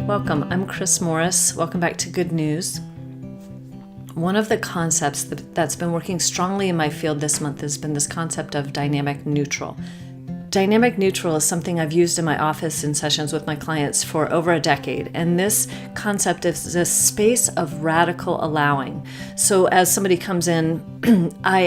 Welcome, I'm Chris Morris. Welcome back to Good News. One of the concepts that's been working strongly in my field this month has been this concept of dynamic neutral. Dynamic neutral is something I've used in my office in sessions with my clients for over a decade, and this concept is this space of radical allowing. So as somebody comes in, I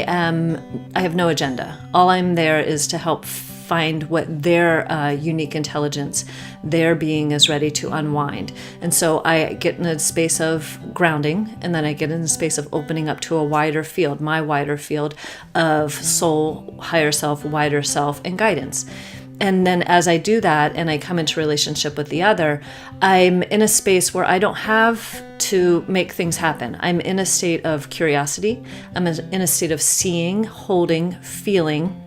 have no agenda. All I'm there is to help find what their unique intelligence, their being is ready to unwind. And so I get in a space of grounding, and then I get in a space of opening up to a wider field, my wider field of soul, higher self, wider self, and guidance. And then as I do that and I come into relationship with the other, I'm in a space where I don't have to make things happen. I'm in a state of curiosity. I'm in a state of seeing, holding, feeling,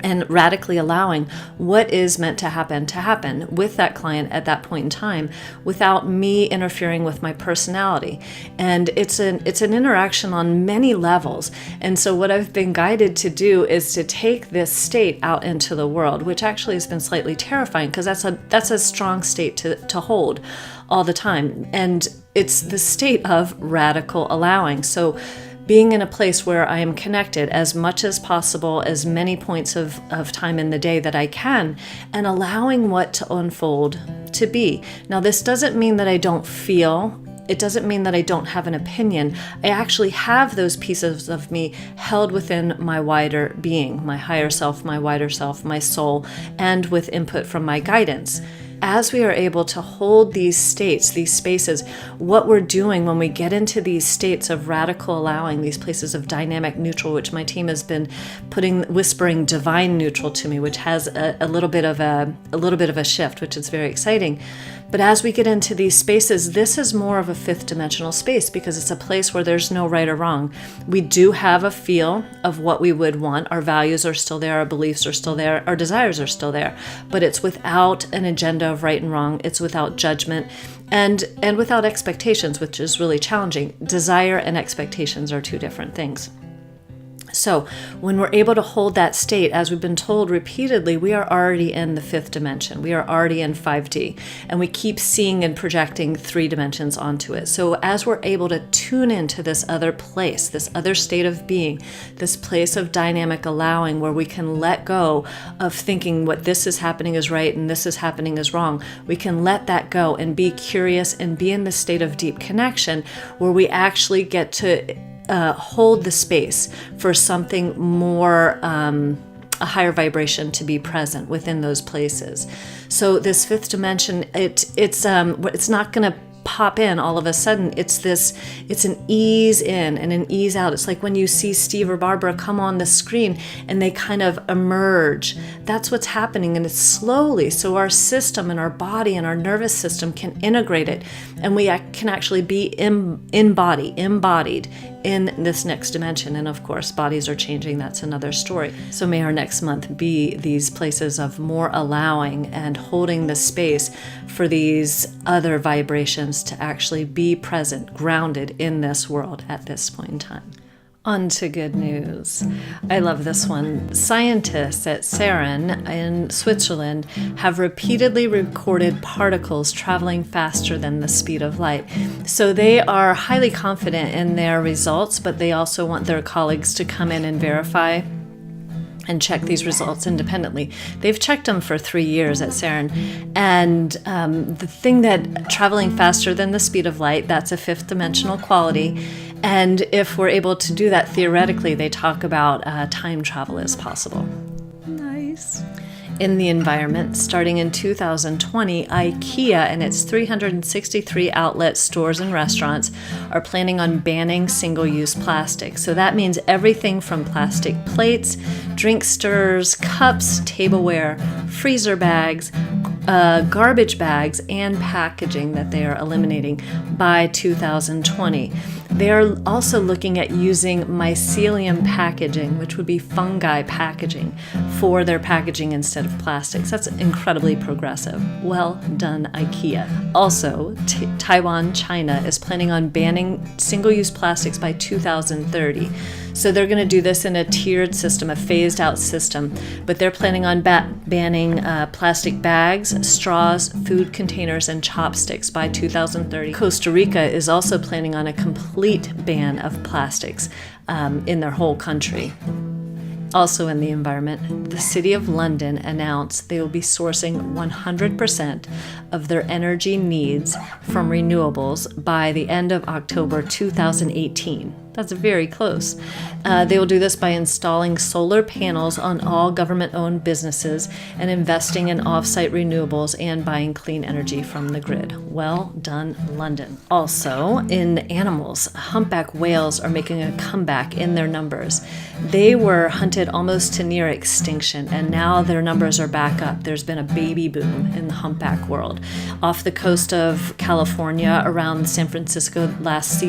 and radically allowing what is meant to happen with that client at that point in time without me interfering with my personality. And it's an interaction on many levels. And so what I've been guided to do is to take this state out into the world, which actually has been slightly terrifying because that's a strong state to hold all the time. And it's the state of radical allowing. So being in a place where I am connected as much as possible, as many points of time in the day that I can, and allowing what to unfold to be. Now, this doesn't mean that I don't feel. It doesn't mean that I don't have an opinion. I actually have those pieces of me held within my wider being, my higher self, my wider self, my soul, and with input from my guidance. As we are able to hold these states, these spaces, what we're doing when we get into these states of radical allowing, these places of dynamic neutral, which my team has been whispering divine neutral to me, which has a little bit of a shift, which is very exciting. But as we get into these spaces, this is more of a fifth dimensional space because it's a place where there's no right or wrong. We do have a feel of what we would want. Our values are still there, our beliefs are still there, our desires are still there, but it's without an agenda of right and wrong. It's without judgment and without expectations, which is really challenging. Desire and expectations are two different things. So when we're able to hold that state, as we've been told repeatedly, we are already in the fifth dimension. We are already in 5D, and we keep seeing and projecting 3 dimensions onto it. So as we're able to tune into this other place, this other state of being, this place of dynamic allowing where we can let go of thinking what this is happening is right and this is happening is wrong, we can let that go and be curious and be in the state of deep connection where we actually get to hold the space for something more, a higher vibration to be present within those places. So this fifth dimension, it's not going to pop in all of a sudden. It's an ease in and an ease out. It's like when you see Steve or Barbara come on the screen and they kind of emerge. That's what's happening, and it's slowly. So our system and our body and our nervous system can integrate it, and we can actually be embodied in this next dimension. And of course, bodies are changing. That's another story. So may our next month be these places of more allowing and holding the space for these other vibrations to actually be present, grounded in this world at this point in time. On to good news. I love this one. Scientists at CERN in Switzerland have repeatedly recorded particles traveling faster than the speed of light. So they are highly confident in their results, but they also want their colleagues to come in and verify and check these results independently. They've checked them for 3 years at CERN. And the thing that traveling faster than the speed of light, that's a fifth dimensional quality. And if we're able to do that theoretically, they talk about time travel is possible. Nice. In the environment, starting in 2020, IKEA and its 363 outlet stores and restaurants are planning on banning single-use plastic. So that means everything from plastic plates, drink stirrers, cups, tableware, freezer bags, garbage bags, and packaging that they are eliminating by 2020. They are also looking at using mycelium packaging, which would be fungi packaging, for their packaging instead of plastics. That's incredibly progressive. Well done, IKEA. Also, Taiwan, China is planning on banning single-use plastics by 2030. So they're going to do this in a tiered system, a phased-out system, but they're planning on banning plastic bags, straws, food containers, and chopsticks by 2030. Costa Rica is also planning on a complete ban of plastics in their whole country. Also in the environment, the City of London announced they will be sourcing 100% of their energy needs from renewables by the end of October 2018. That's very close. They will do this by installing solar panels on all government-owned businesses and investing in off-site renewables and buying clean energy from the grid. Well done, London. Also, in animals, humpback whales are making a comeback in their numbers. They were hunted almost to near extinction, and now their numbers are back up. There's been a baby boom in the humpback world. Off the coast of California, around San Francisco last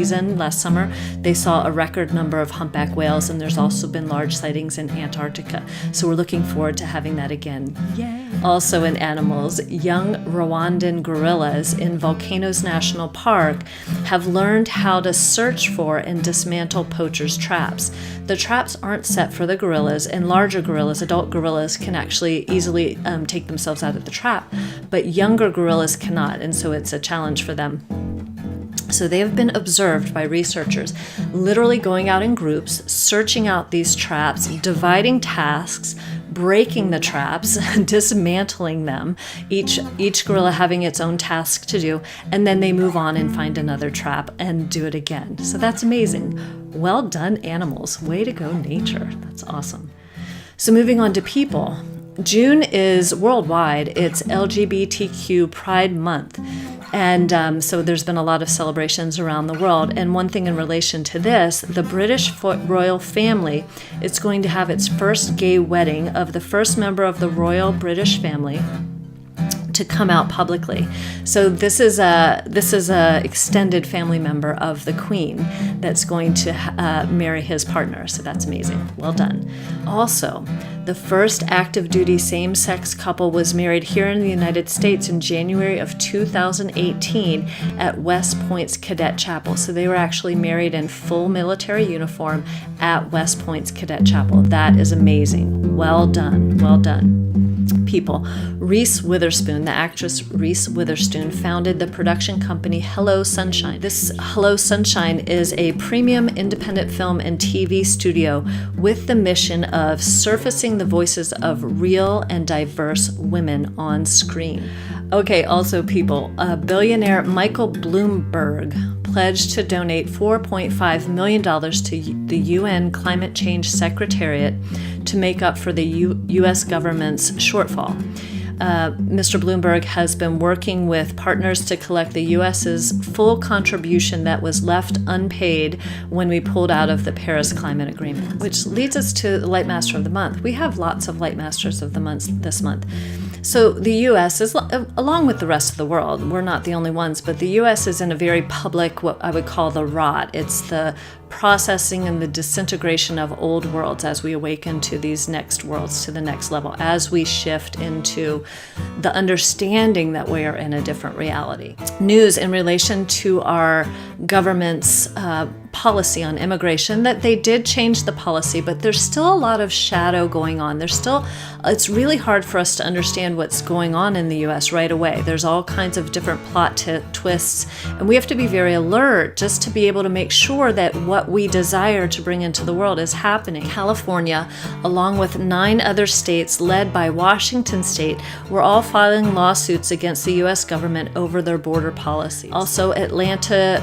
summer, they saw a record number of humpback whales, and there's also been large sightings in Antarctica. So we're looking forward to having that again. Yay! Also in animals, young Rwandan gorillas in Volcanoes National Park have learned how to search for and dismantle poachers' traps. The traps aren't set for the gorillas, and larger gorillas, adult gorillas, can actually easily take themselves out of the trap, but younger gorillas cannot, and so it's a challenge for them. So they have been observed by researchers literally going out in groups, searching out these traps, dividing tasks, breaking the traps, dismantling them, each gorilla having its own task to do, and then they move on and find another trap and do it again. So that's amazing. Well done, animals. Way to go, nature. That's awesome. So moving on to people. June is worldwide. It's LGBTQ Pride Month. And so there's been a lot of celebrations around the world. And one thing in relation to this, the British royal family is going to have its first gay wedding of the first member of the royal British family to come out publicly. So this is a extended family member of the Queen that's going to marry his partner. So that's amazing. Well done. Also, the first active duty same-sex couple was married here in the United States in January of 2018 at West Point's Cadet Chapel. So they were actually married in full military uniform at West Point's Cadet Chapel. That is amazing. Well done. Well done. People. Reese Witherspoon, the actress Reese Witherspoon, founded the production company Hello Sunshine. This Hello Sunshine is a premium independent film and TV studio with the mission of surfacing the voices of real and diverse women on screen. Okay, also people, billionaire Michael Bloomberg pledged to donate $4.5 million to the UN Climate Change Secretariat to make up for the U.S. government's shortfall. Mr. Bloomberg has been working with partners to collect the U.S.'s full contribution that was left unpaid when we pulled out of the Paris Climate Agreement, which leads us to the Lightmaster of the Month. We have lots of Lightmasters of the Month this month. So the U.S. is, along with the rest of the world, we're not the only ones, but the U.S. is in a very public, what I would call the rot. It's the processing and the disintegration of old worlds as we awaken to these next worlds, to the next level, as we shift into the understanding that we are in a different reality. News in relation to our government's policy on immigration, that they did change the policy, but there's still a lot of shadow going on. It's really hard for us to understand what's going on in the U.S. right away. There's all kinds of different plot twists, and we have to be very alert just to be able to make sure that what we desire to bring into the world is happening. California, along with 9 other states led by Washington State, were all filing lawsuits against the U.S. government over their border policies. Also, Atlanta,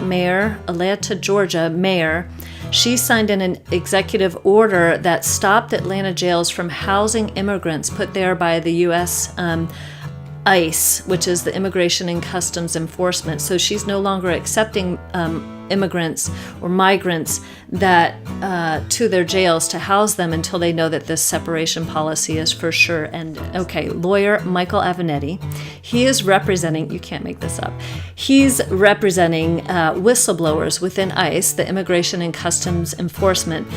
Georgia mayor, she signed an executive order that stopped Atlanta jails from housing immigrants put there by the U.S. ICE, which is the Immigration and Customs Enforcement. So she's no longer accepting immigrants or migrants that to their jails to house them until they know that this separation policy is for sure ended. Okay, lawyer Michael Avenatti, he is representing, you can't make this up, he's representing whistleblowers within ICE, the Immigration and Customs Enforcement,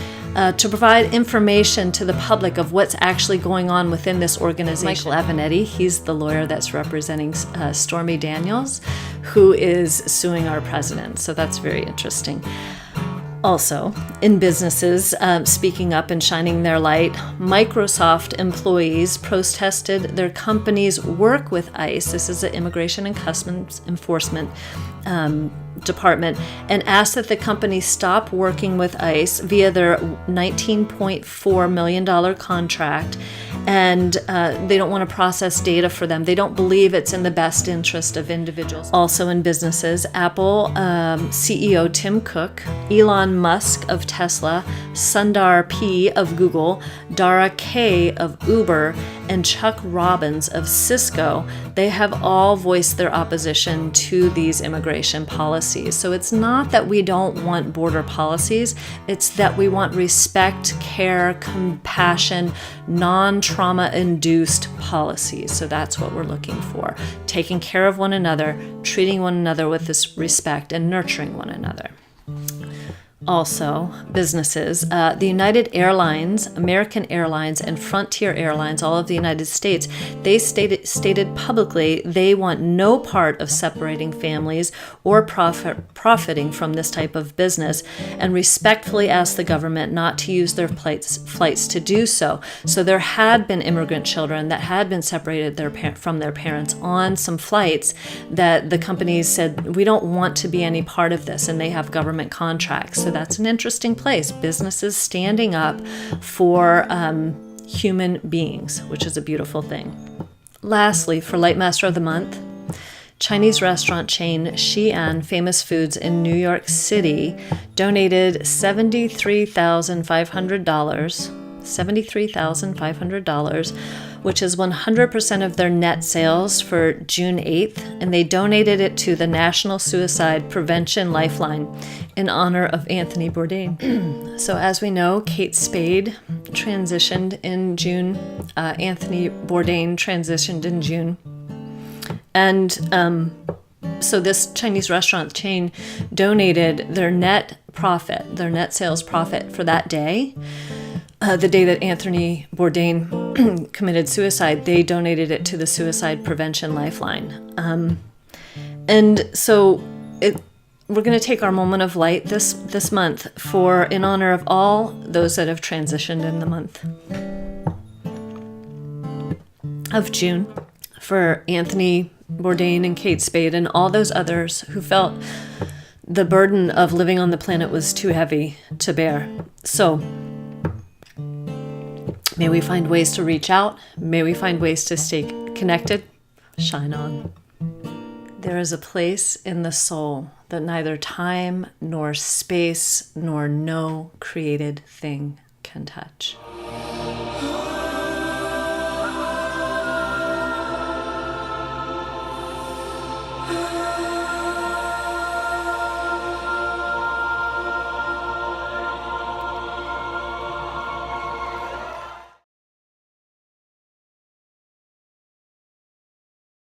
to provide information to the public of what's actually going on within this organization. Michael Avenatti, he's the lawyer that's representing Stormy Daniels, who is suing our president. So that's very interesting. Also, in businesses speaking up and shining their light, Microsoft employees protested their company's work with ICE. This is the Immigration and Customs Enforcement Department, and asked that the company stop working with ICE via their $19.4 million contract. And they don't want to process data for them. They don't believe it's in the best interest of individuals. Also in businesses, Apple CEO Tim Cook, Elon Musk of Tesla, Sundar P. of Google, Dara K. of Uber, and Chuck Robbins of Cisco, they have all voiced their opposition to these immigration policies. So it's not that we don't want border policies, it's that we want respect, care, compassion, non-trauma-induced policies. So that's what we're looking for. Taking care of one another, treating one another with this respect, and nurturing one another. Also, businesses, the United Airlines, American Airlines, and Frontier Airlines, all of the United States, they stated publicly they want no part of separating families or profiting from this type of business, and respectfully asked the government not to use their flights to do so. So there had been immigrant children that had been separated from their parents on some flights that the companies said, we don't want to be any part of this, and they have government contracts. So that's an interesting place. Businesses standing up for human beings, which is a beautiful thing. Lastly, for Lightmaster of the Month, Chinese restaurant chain Xi'an Famous Foods in New York City donated $73,500, which is 100% of their net sales for June 8th, and they donated it to the National Suicide Prevention Lifeline in honor of Anthony Bourdain. So as we know, Kate Spade transitioned in June. Anthony Bourdain transitioned in June. And so this Chinese restaurant chain donated their net sales profit for that day. The day that Anthony Bourdain committed suicide, they donated it to the Suicide Prevention Lifeline. And so we're going to take our moment of light this month in honor of all those that have transitioned in the month of June, for Anthony Bourdain and Kate Spade and all those others who felt the burden of living on the planet was too heavy to bear. So may we find ways to reach out. May we find ways to stay connected. Shine on. There is a place in the soul that neither time nor space nor no created thing can touch.